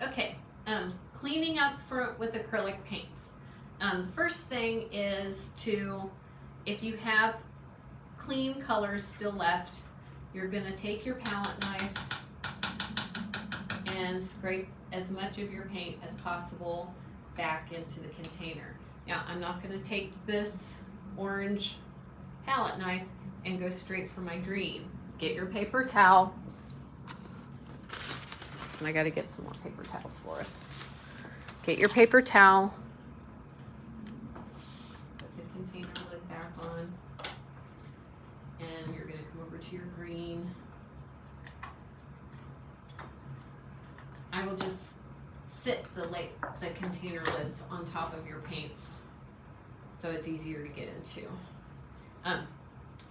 Okay, cleaning up with acrylic paints. The first thing is to, if you have clean colors still left, you're going to take your palette knife and scrape as much of your paint as possible back into the container. Now, I'm not going to take this orange palette knife and go straight for my green. Get your paper towel. And I got to get some more paper towels for us. Get your paper towel. Put the container lid back on. And you're going to come over to your green. I will just sit the container lids on top of your paints so it's easier to get into.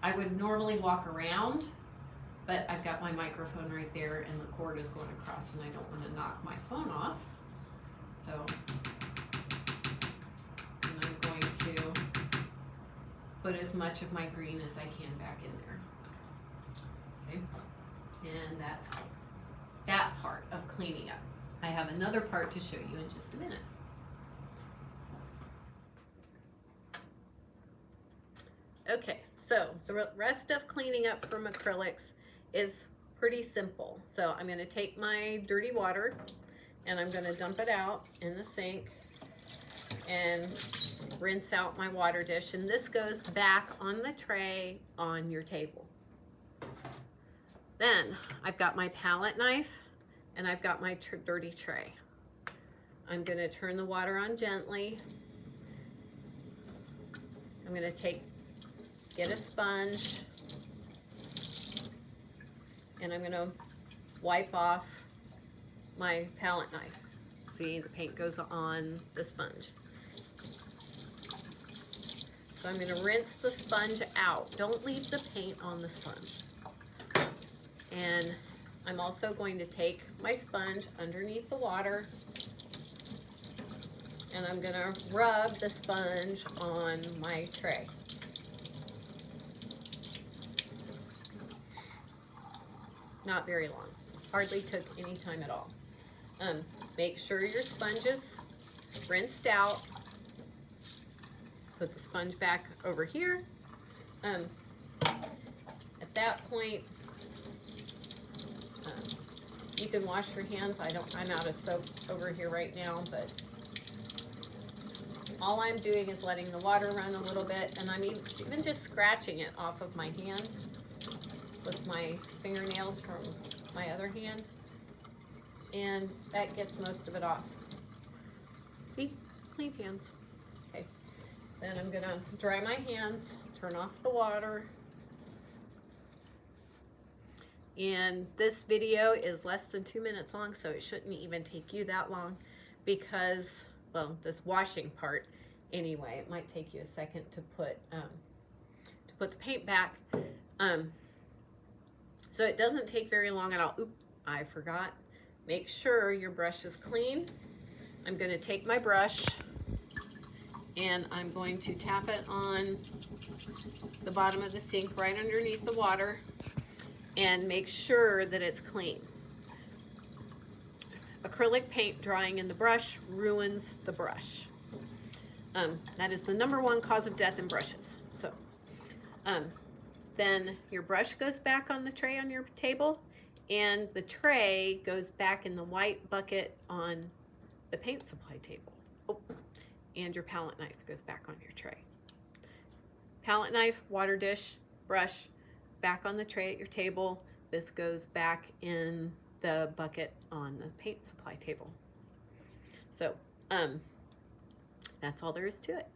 I would normally walk around, but I've got my microphone right there and the cord is going across and I don't want to knock my phone off. So and I'm going to put as much of my green as I can back in there. Okay, and that's that part of cleaning up. I have another part to show you in just a minute. Okay, so the rest of cleaning up from acrylics is pretty simple. So I'm going to take my dirty water and I'm going to dump it out in the sink and rinse out my water dish. And this goes back on the tray on your table. Then I've got my palette knife and I've got my dirty tray. I'm going to turn the water on gently. I'm going to get a sponge and I'm going to wipe off my palette knife. See, the paint goes on the sponge. So I'm going to rinse the sponge out. Don't leave the paint on the sponge. And I'm also going to take my sponge underneath the water and I'm going to rub the sponge on my tray. Not very long. Hardly took any time at all. Make sure your sponge is rinsed out. Put the sponge back over here. At that point, you can wash your hands. I'm out of soap over here right now, but all I'm doing is letting the water run a little bit, and I'm even just scratching it off of my hand with my fingernails from my other hand, and that gets most of it off. See? Clean hands. Okay. Then I'm gonna dry my hands, turn off the water. And this video is less than 2 minutes long, so it shouldn't even take you that long because, well, this washing part anyway, it might take you a second to put the paint back. So it doesn't take very long at all. Oop, I forgot. Make sure your brush is clean. I'm going to take my brush and I'm going to tap it on the bottom of the sink right underneath the water and make sure that it's clean. Acrylic paint drying in the brush ruins the brush. That is the #1 cause of death in brushes. So then your brush goes back on the tray on your table and the tray goes back in the white bucket on the paint supply table. Oh, and your palette knife goes back on your tray. Palette knife, water dish, brush, back on the tray at your table. This goes back in the bucket on the paint supply table. So that's all there is to it.